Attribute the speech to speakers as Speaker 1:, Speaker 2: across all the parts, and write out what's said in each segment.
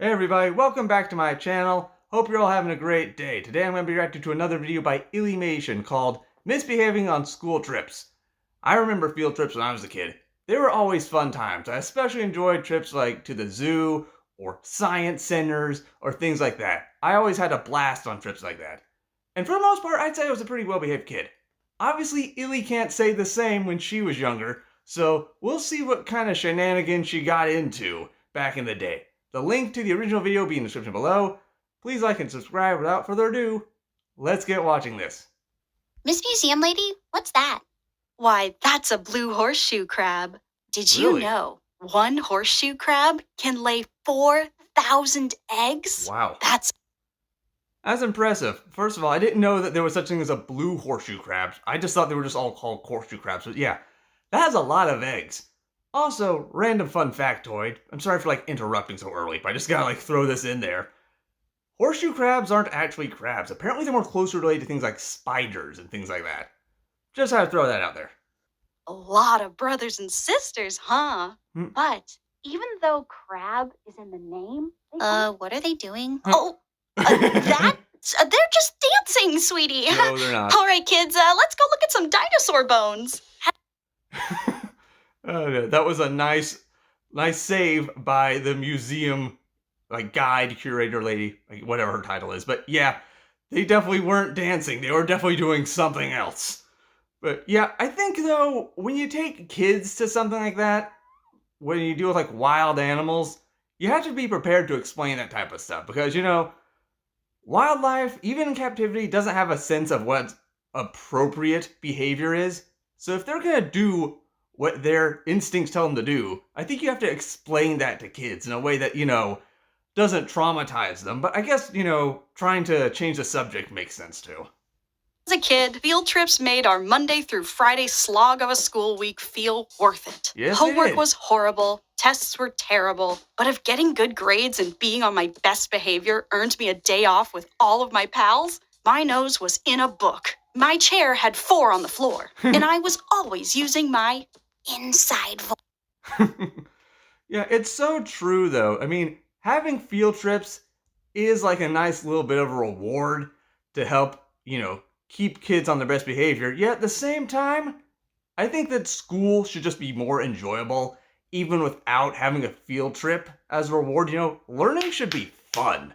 Speaker 1: Hey everybody, welcome back to my channel. Hope you're all having a great day. Today I'm going to be reacting to another video by illymation called Misbehaving on School Trips. I remember field trips when I was a kid. They were always fun times. I especially enjoyed trips like to the zoo or science centers or things like that. I always had a blast on trips like that. And for the most part, I'd say I was a pretty well-behaved kid. Obviously, Illy can't say the same when she was younger, so we'll see what kind of shenanigans she got into back in the day. The link to the original video will be in the description below. Please like and subscribe. Without further ado, let's get watching this.
Speaker 2: Miss Museum Lady, what's that?
Speaker 3: Why, that's a blue horseshoe crab. Did you
Speaker 1: Really?
Speaker 3: know one horseshoe crab can lay 4,000 eggs?
Speaker 1: Wow.
Speaker 3: That's
Speaker 1: impressive. First of all, I didn't know that there was such thing as a blue horseshoe crab. I just thought they were just all called horseshoe crabs. But yeah, that has a lot of eggs. Also, random fun factoid. I'm sorry for interrupting so early, but I just gotta throw this in there. Horseshoe crabs aren't actually crabs. Apparently they're more closely related to things like spiders and things like that. Just had to throw that out there.
Speaker 3: a lot of brothers and sisters, huh?
Speaker 2: But even though crab is in the name, what are they doing?
Speaker 3: They're just dancing, sweetie.
Speaker 1: No, they're not.
Speaker 3: All right, kids, let's go look at some dinosaur bones.
Speaker 1: Okay, that was a nice save by the museum, guide, curator lady, whatever her title is. But yeah, they definitely weren't dancing. They were definitely doing something else. But yeah, I think though, when you take kids to something like that, when you deal with wild animals, you have to be prepared to explain that type of stuff. Because, wildlife, even in captivity, doesn't have a sense of what appropriate behavior is. So if they're gonna do what their instincts tell them to do, I think you have to explain that to kids in a way that, doesn't traumatize them. But I guess, trying to change the subject makes sense too.
Speaker 3: As a kid, field trips made our Monday through Friday slog of a school week feel worth it.
Speaker 1: Yes, they
Speaker 3: Homework
Speaker 1: did.
Speaker 3: was horrible, tests were terrible, but if getting good grades and being on my best behavior earned me a day off with all of my pals, my nose was in a book. My chair had 4 on the floor, and I was always using my inside voice.
Speaker 1: Yeah, it's so true though. I mean, having field trips is a nice little bit of a reward to help, keep kids on their best behavior. Yet at the same time, I think that school should just be more enjoyable, even without having a field trip as a reward. Learning should be fun.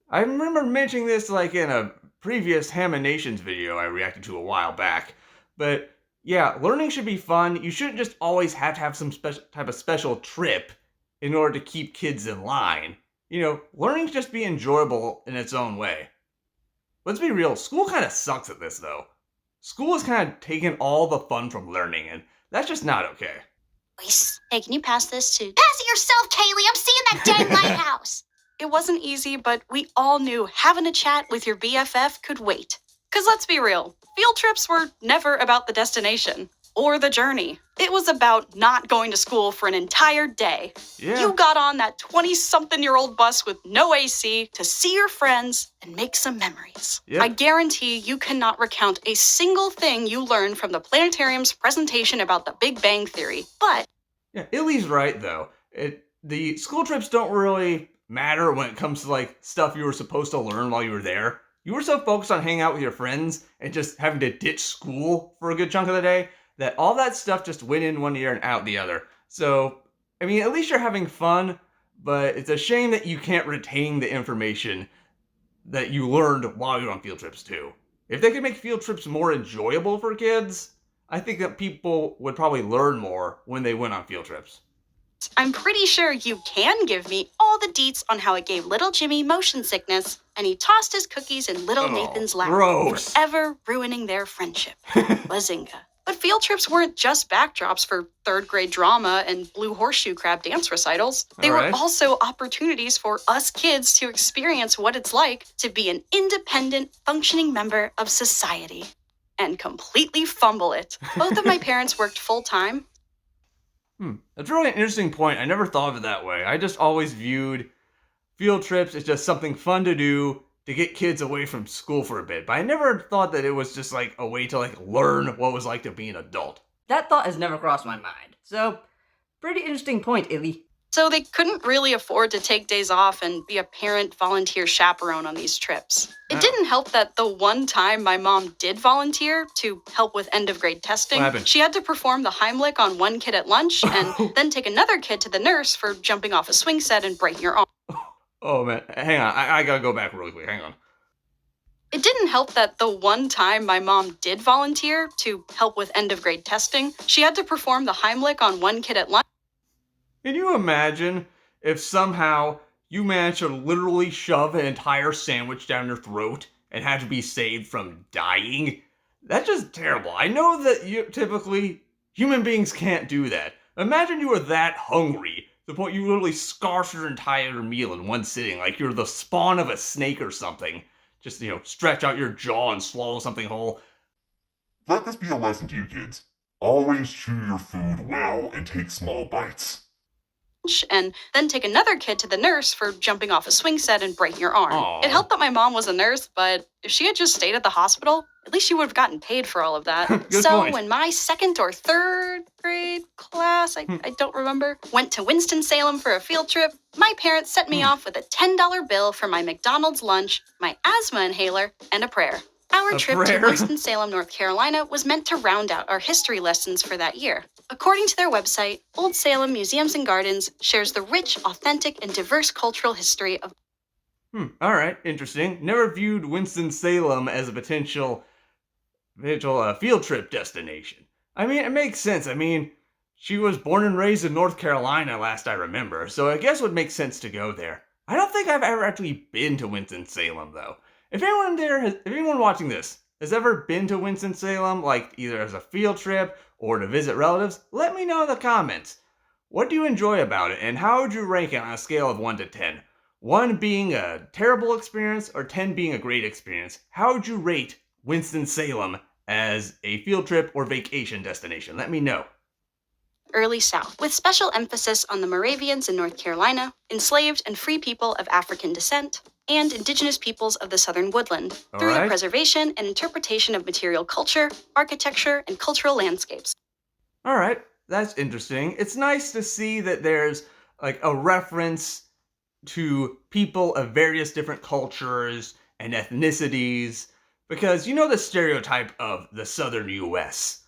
Speaker 1: I remember mentioning this in a previous Ham and Nations video I reacted to a while back. But yeah, learning should be fun. You shouldn't just always have to have some type of special trip in order to keep kids in line. Learning should just be enjoyable in its own way. Let's be real, school kind of sucks at this though. School has kind of taken all the fun from learning, and that's just not okay.
Speaker 2: Hey, can you pass this to... Pass it yourself, Kaylee! I'm seeing that dang lighthouse!
Speaker 3: It wasn't easy, but we all knew having a chat with your BFF could wait. Because let's be real, field trips were never about the destination or the journey. It was about not going to school for an entire day.
Speaker 1: Yeah.
Speaker 3: You got on that 20-something-year-old bus with no AC to see your friends and make some memories.
Speaker 1: Yep.
Speaker 3: I guarantee you cannot recount a single thing you learned from the planetarium's presentation about the Big Bang Theory, but...
Speaker 1: Yeah, Illy's right though. The school trips don't really matter when it comes to stuff you were supposed to learn while you were there. You were so focused on hanging out with your friends and just having to ditch school for a good chunk of the day that all that stuff just went in one ear and out the other. So, I mean, at least you're having fun, but it's a shame that you can't retain the information that you learned while you were on field trips too. If they could make field trips more enjoyable for kids, I think that people would probably learn more when they went on field trips.
Speaker 3: I'm pretty sure you can give me all the deets on how it gave little Jimmy motion sickness, and he tossed his cookies in little Nathan's lap,
Speaker 1: gross.
Speaker 3: forever ruining their friendship. Bazinga. But field trips weren't just backdrops for third-grade drama and blue horseshoe crab dance recitals. They were also opportunities for us kids to experience what it's like to be an independent, functioning member of society. And completely fumble it. Both of my parents worked full-time.
Speaker 1: That's really an interesting point. I never thought of it that way. I just always viewed field trips as just something fun to do to get kids away from school for a bit. But I never thought that it was just a way to learn what it was like to be an adult.
Speaker 4: That thought has never crossed my mind. So, pretty interesting point, Illy.
Speaker 3: so they couldn't really afford to take days off and be a parent volunteer chaperone on these trips. It didn't help that the one time my mom did volunteer to help with end-of-grade testing, she had to perform the Heimlich on one kid at lunch and then take another kid to the nurse for jumping off a swing set and breaking her arm.
Speaker 1: Oh, man. Hang on. I gotta go back really quick. Hang on.
Speaker 3: It didn't help that the one time my mom did volunteer to help with end-of-grade testing, she had to perform the Heimlich on one kid at lunch.
Speaker 1: Can you imagine if somehow you managed to literally shove an entire sandwich down your throat and had to be saved from dying? That's just terrible. I know that typically human beings can't do that. Imagine you were that hungry to the point you literally scarfed your entire meal in one sitting, like you're the spawn of a snake or something. Just, stretch out your jaw and swallow something whole.
Speaker 4: Let this be a lesson to you kids. Always chew your food well and take small bites.
Speaker 3: And then take another kid to the nurse for jumping off a swing set and breaking her arm.
Speaker 1: Aww.
Speaker 3: It helped that my mom was a nurse, but if she had just stayed at the hospital, at least she would have gotten paid for all of that. So
Speaker 1: point.
Speaker 3: when my second or third grade class, I don't remember, went to Winston-Salem for a field trip, my parents sent me off with a $10 bill for my McDonald's lunch, my asthma inhaler, and a prayer. Our trip to Winston-Salem, North Carolina was meant to round out our history lessons for that year. According to their website, Old Salem Museums and Gardens shares the rich, authentic, and diverse cultural history of...
Speaker 1: All right, interesting. Never viewed Winston-Salem as a potential field trip destination. I mean, it makes sense. I mean, she was born and raised in North Carolina, last I remember, so I guess it would make sense to go there. I don't think I've ever actually been to Winston-Salem, though. If anyone watching this has ever been to Winston-Salem, like either as a field trip or to visit relatives, let me know in the comments. What do you enjoy about it, and how would you rank it on a scale of 1 to 10? 1 being a terrible experience, or 10 being a great experience? How would you rate Winston-Salem as a field trip or vacation destination? Let me know.
Speaker 3: Early South, with special emphasis on the Moravians in North Carolina, enslaved and free people of African descent, and indigenous peoples of the southern woodland, through the preservation and interpretation of material culture, architecture, and cultural landscapes.
Speaker 1: All right, that's interesting. It's nice to see that there's like a reference to people of various different cultures and ethnicities, because the stereotype of the southern U.S.,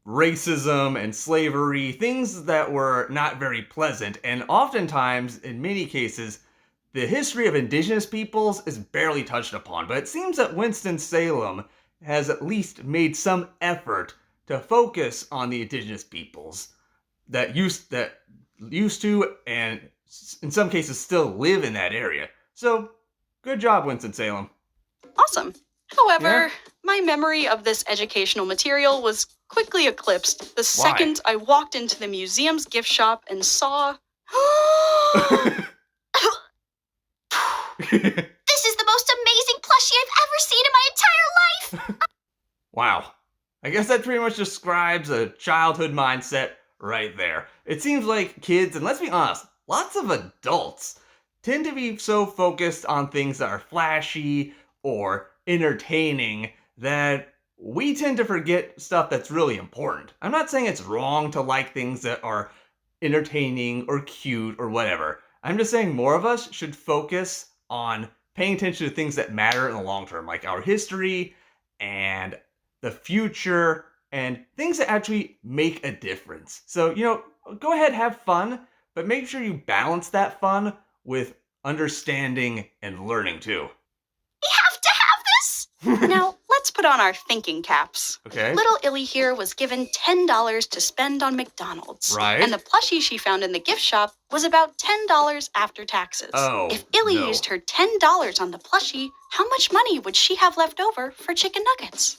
Speaker 1: racism and slavery, things that were not very pleasant, and oftentimes, in many cases, the history of indigenous peoples is barely touched upon. But it seems that Winston-Salem has at least made some effort to focus on the indigenous peoples that used to, and in some cases still live in that area. So, good job, Winston-Salem.
Speaker 3: Awesome. However, my memory of this educational material was quickly eclipsed the second I walked into the museum's gift shop and saw... This is the most amazing plushie I've ever seen in my entire life!
Speaker 1: Wow. I guess that pretty much describes a childhood mindset right there. It seems like kids, and let's be honest, lots of adults tend to be so focused on things that are flashy or entertaining that we tend to forget stuff that's really important. I'm not saying it's wrong to like things that are entertaining or cute or whatever. I'm just saying more of us should focus on paying attention to things that matter in the long term, like our history and the future and things that actually make a difference. So, go ahead, have fun, but make sure you balance that fun with understanding and learning too.
Speaker 3: We have to have this! Now, let's put on our thinking caps.
Speaker 1: Okay.
Speaker 3: Little Illy here was given $10 to spend on McDonald's.
Speaker 1: Right.
Speaker 3: And the plushie she found in the gift shop was about $10 after taxes.
Speaker 1: Oh,
Speaker 3: if Illy used her $10 on the plushie, how much money would she have left over for chicken nuggets?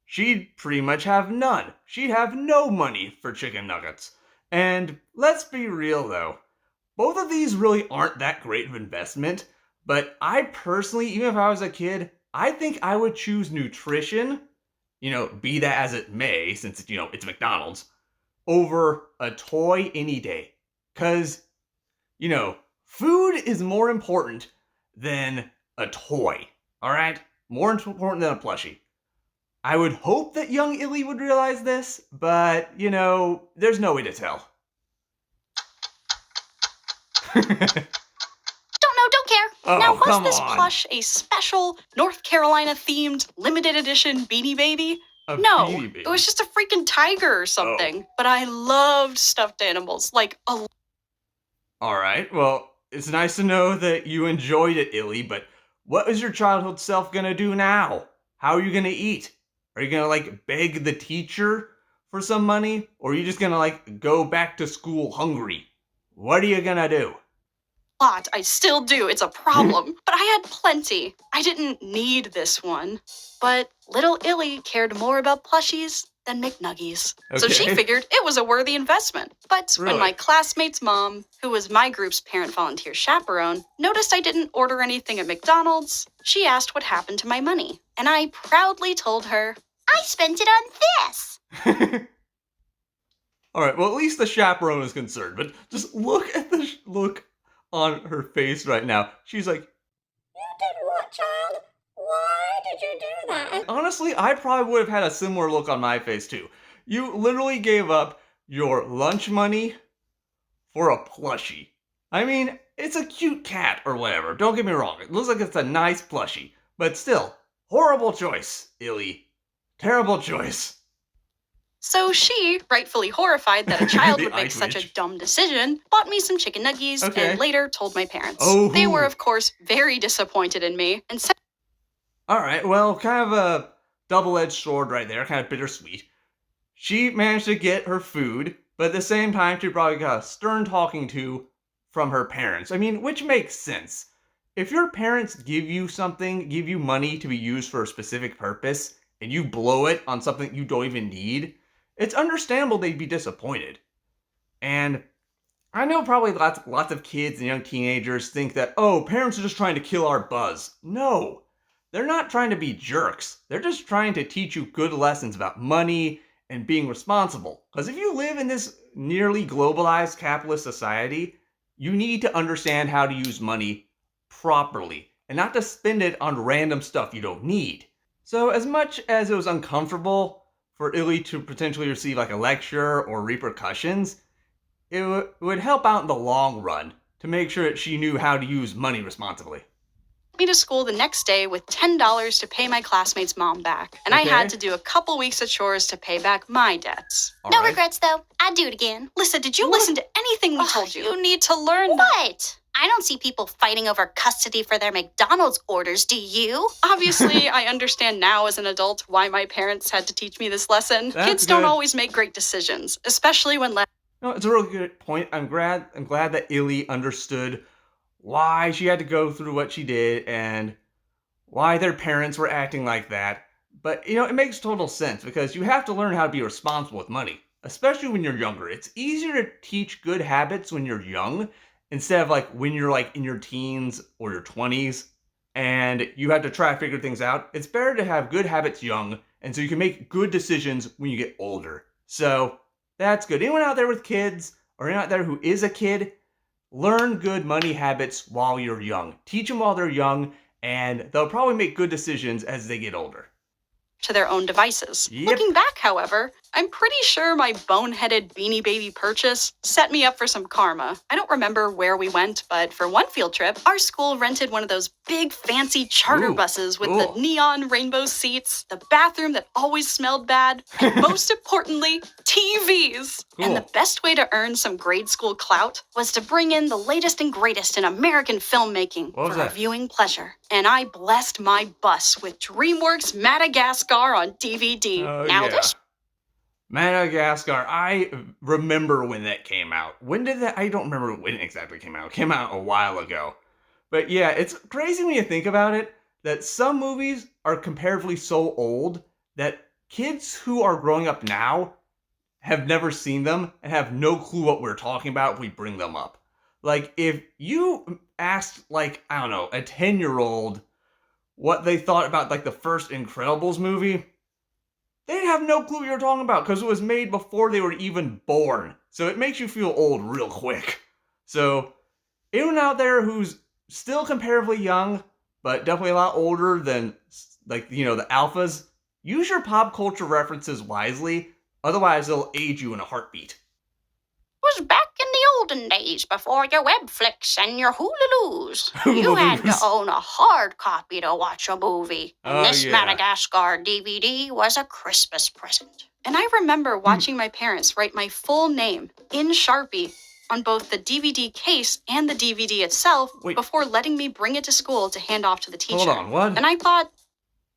Speaker 1: She'd pretty much have none. She'd have no money for chicken nuggets. And let's be real though, both of these really aren't that great of investment, but I personally, even if I was a kid, I think I would choose nutrition, be that as it may, since, it's McDonald's, over a toy any day. Because, food is more important than a toy, all right? More important than a plushie. I would hope that young Illy would realize this, but, there's no way to tell.
Speaker 3: Don't care.
Speaker 1: Oh,
Speaker 3: now, was
Speaker 1: come
Speaker 3: this
Speaker 1: on.
Speaker 3: plush a special North Carolina-themed limited edition Beanie Baby?
Speaker 1: No, Beanie Baby.
Speaker 3: It was just a freaking tiger or something. But I loved stuffed animals, like a...
Speaker 1: Alright, well, it's nice to know that you enjoyed it, Illy, but what is your childhood self gonna do now? How are you gonna eat? Are you gonna, beg the teacher for some money? Or are you just gonna, go back to school hungry? What are you gonna do?
Speaker 3: Lot. I still do. It's a problem. But I had plenty. I didn't need this one. But little Illy cared more about plushies than McNuggies.
Speaker 1: Okay.
Speaker 3: So she figured it was a worthy investment. But
Speaker 1: Really?
Speaker 3: when my classmate's mom, who was my group's parent volunteer chaperone, noticed I didn't order anything at McDonald's, she asked what happened to my money. And I proudly told her, I spent it on this.
Speaker 1: Alright, well, at least the chaperone is concerned, but just look at the look on her face right now. She's like,
Speaker 5: You did what, child? Why did you do that?
Speaker 1: honestly, I probably would have had a similar look on my face too. You literally gave up your lunch money for a plushie. I mean, it's a cute cat or whatever. Don't get me wrong. It looks like it's a nice plushie. But still, horrible choice, Illy. Terrible choice.
Speaker 3: So she, rightfully horrified that a child
Speaker 1: The
Speaker 3: would make
Speaker 1: eye
Speaker 3: such a
Speaker 1: twitch.
Speaker 3: dumb decision, bought me some chicken nuggies
Speaker 1: Okay.
Speaker 3: and later told my parents.
Speaker 1: Oh.
Speaker 3: They were, of course, very disappointed in me and said,
Speaker 1: Alright, well, kind of a double-edged sword right there, kind of bittersweet. She managed to get her food, but at the same time, she probably got a stern talking to from her parents. I mean, which makes sense. If your parents give you something, give you money to be used for a specific purpose, and you blow it on something you don't even need, it's understandable they'd be disappointed. And I know probably lots of kids and young teenagers think that, oh, parents are just trying to kill our buzz. No, they're not trying to be jerks. They're just trying to teach you good lessons about money and being responsible. Because if you live in this nearly globalized capitalist society, you need to understand how to use money properly and not to spend it on random stuff you don't need. So as much as it was uncomfortable for Illy to potentially receive a lecture or repercussions, it would help out in the long run to make sure that she knew how to use money responsibly.
Speaker 3: me to school the next day with $10 to pay my classmate's mom back. And I
Speaker 1: Okay.
Speaker 3: had to do a couple weeks of chores to pay back my debts.
Speaker 1: All
Speaker 2: No
Speaker 1: right.
Speaker 2: regrets, though. I'd do it again.
Speaker 3: Lisa, did you listen to anything we told you? You need to learn
Speaker 2: What? I don't see people fighting over custody for their McDonald's orders, do you?
Speaker 3: Obviously, I understand now as an adult why my parents had to teach me this lesson.
Speaker 1: That's
Speaker 3: Kids don't
Speaker 1: good.
Speaker 3: always make great decisions, especially when left.
Speaker 1: No, it's a really good point. I'm glad that Illy understood why she had to go through what she did and why their parents were acting like that. But, it makes total sense because you have to learn how to be responsible with money, especially when you're younger. It's easier to teach good habits when you're young instead of when you're in your teens or your 20s and you have to try to figure things out. It's better to have good habits young and so you can make good decisions when you get older. So that's good. Anyone out there with kids or anyone out there who is a kid, learn good money habits while you're young. Teach them while they're young and they'll probably make good decisions as they get older.
Speaker 3: To their own devices.
Speaker 1: Yep.
Speaker 3: Looking back, however, I'm pretty sure my boneheaded Beanie Baby purchase set me up for some karma. I don't remember where we went, but for one field trip, our school rented one of those big fancy charter
Speaker 1: Ooh,
Speaker 3: buses with
Speaker 1: cool.
Speaker 3: the neon rainbow seats, the bathroom that always smelled bad, and most importantly, TVs.
Speaker 1: Cool.
Speaker 3: And the best way to earn some grade school clout was to bring in the latest and greatest in American filmmaking
Speaker 1: What was
Speaker 3: for our
Speaker 1: that?
Speaker 3: viewing pleasure. And I blessed my bus with DreamWorks Madagascar on DVD.
Speaker 1: Oh,
Speaker 3: Now
Speaker 1: yeah.
Speaker 3: this
Speaker 1: Madagascar, I remember when that came out. When did that? I don't remember when it exactly came out. It came out a while ago. But yeah, it's crazy when you think about it that some movies are comparatively so old that kids who are growing up now have never seen them and have no clue what we're talking about if we bring them up. If you asked, I don't know, a 10-year-old what they thought about, the first Incredibles movie, they'd have no clue what you're talking about because it was made before they were even born. So it makes you feel old real quick. So anyone out there who's still comparatively young, but definitely a lot older than, the alphas, use your pop culture references wisely, otherwise they'll age you in a heartbeat.
Speaker 2: Was back in the olden days before your web flicks and your hula-loos. You had to own a hard copy to watch a movie. And this Madagascar DVD was a Christmas present.
Speaker 3: And I remember watching my parents write my full name in Sharpie on both the DVD case and the DVD itself before letting me bring it to school to hand off to the teacher.
Speaker 1: Hold on, what?
Speaker 3: And I thought,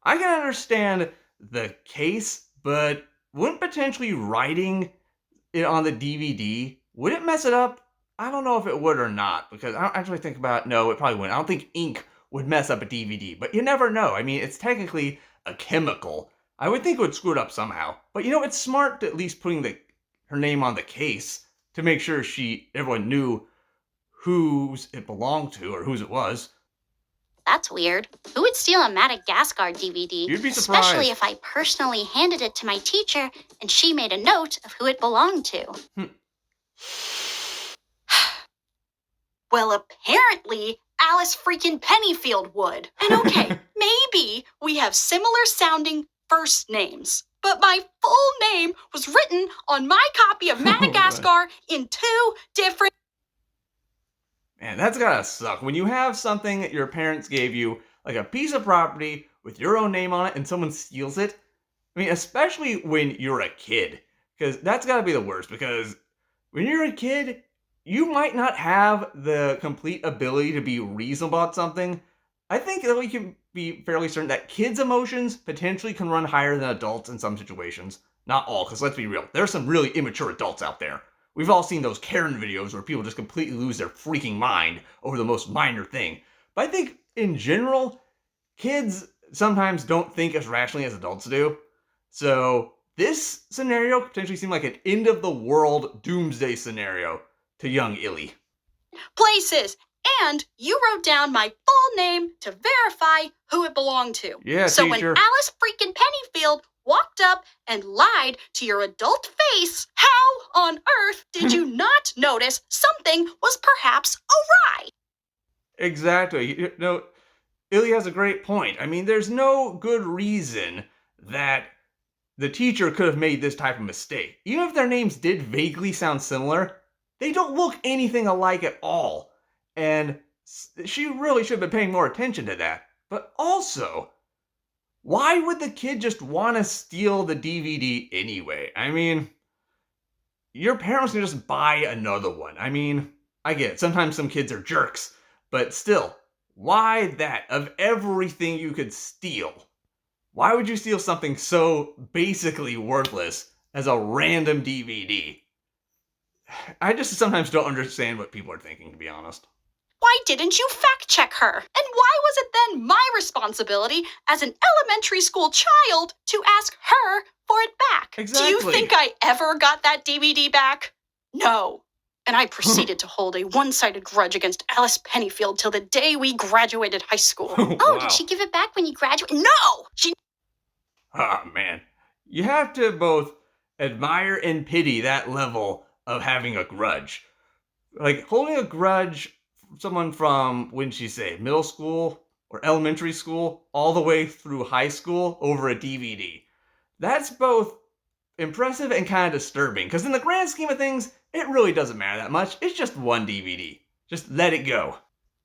Speaker 1: I can understand the case, but wouldn't potentially writing it on the DVD, would it mess it up? I don't know if it would or not, because I don't actually think about, no, it probably wouldn't. I don't think ink would mess up a DVD, but you never know. I mean, it's technically a chemical. I would think it would screw it up somehow. But it's smart to at least putting her name on the case to make sure everyone knew whose it belonged to or whose it was.
Speaker 2: That's weird. Who would steal a Madagascar DVD?
Speaker 1: You'd be surprised.
Speaker 2: Especially if I personally handed it to my teacher and she made a note of who it belonged to.
Speaker 3: Well, apparently Alice freaking Pennyfield would. And okay, maybe we have similar sounding first names, but my full name was written on my copy of Madagascar in 2 different...
Speaker 1: Man, that's gotta suck. When you have something that your parents gave you, like a piece of property with your own name on it, and someone steals it. I mean, especially when you're a kid, because that's gotta be the worst, because when you're a kid, you might not have the complete ability to be reasonable about something. I think that we can be fairly certain that kids' emotions potentially can run higher than adults in some situations. Not all, because let's be real, there's some really immature adults out there. We've all seen those Karen videos where people just completely lose their freaking mind over the most minor thing. But I think, in general, kids sometimes don't think as rationally as adults do. So this scenario could potentially seem like an end-of-the-world doomsday scenario to young Illy.
Speaker 3: Places! And you wrote down my full name to verify who it belonged to.
Speaker 1: Yeah,
Speaker 3: so
Speaker 1: teacher.
Speaker 3: When Alice freaking Pennyfield walked up and lied to your adult face, how on earth did you not notice something was perhaps awry?
Speaker 1: Exactly. Illy has a great point. I mean, there's no good reason that the teacher could have made this type of mistake. Even if their names did vaguely sound similar, they don't look anything alike at all. And she really should have been paying more attention to that. But also, why would the kid just want to steal the DVD anyway? I mean, your parents can just buy another one. I mean, I get it. Sometimes some kids are jerks. But still, why that? Of everything you could steal, why would you steal something so basically worthless as a random DVD? I just sometimes don't understand what people are thinking, to be honest.
Speaker 3: Why didn't you fact check her? And why was it then my responsibility as an elementary school child to ask her for it back?
Speaker 1: Exactly.
Speaker 3: Do you think I ever got that DVD back? No. And I proceeded to hold a one-sided grudge against Alice Pennyfield till the day we graduated high school.
Speaker 2: Oh, did she give it back when you graduated?
Speaker 3: No!
Speaker 1: Ah, man. You have to both admire and pity that level of having a grudge. Like, holding a grudge someone from, when she say, middle school or elementary school all the way through high school over a DVD. That's both impressive and kind of disturbing, because in the grand scheme of things, it really doesn't matter that much. It's just one DVD. Just let it go.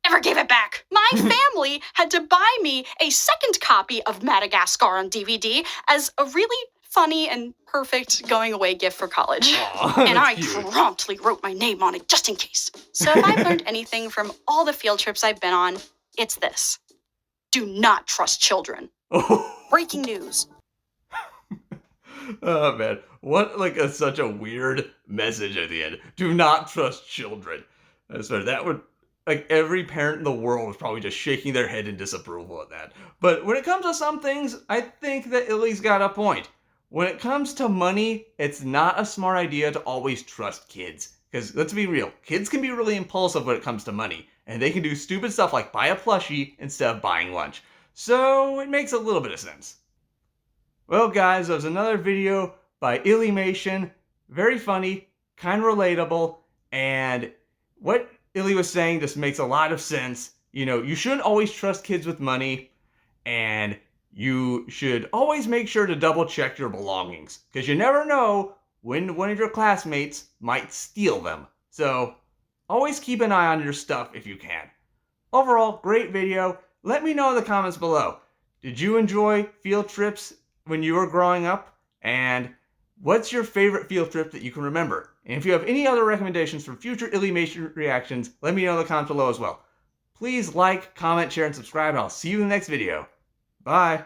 Speaker 3: Never gave it back. My family had to buy me a second copy of Madagascar on DVD as a really funny and perfect going away gift for college.
Speaker 1: Aww,
Speaker 3: and I
Speaker 1: cute.
Speaker 3: promptly wrote my name on it just in case. So if I've learned anything from all the field trips I've been on, it's this. Do not trust children. Breaking news.
Speaker 1: Oh man, what such a weird message at the end. Do not trust children. I swear that would, every parent in the world is probably just shaking their head in disapproval of that. But when it comes to some things, I think that Illy's got a point. When it comes to money, it's not a smart idea to always trust kids. Because let's be real, kids can be really impulsive when it comes to money. And they can do stupid stuff like buy a plushie instead of buying lunch. So it makes a little bit of sense. Well guys, that was another video by Illymation. Very funny, kind of relatable, and what Illy was saying just makes a lot of sense. You shouldn't always trust kids with money, and you should always make sure to double check your belongings, because you never know when one of your classmates might steal them. So always keep an eye on your stuff if you can. Overall, great video. Let me know in the comments below. Did you enjoy field trips when you were growing up? And what's your favorite field trip that you can remember? And if you have any other recommendations for future illymation reactions, let me know in the comments below as well. Please like, comment, share, and subscribe, and I'll see you in the next video. Bye.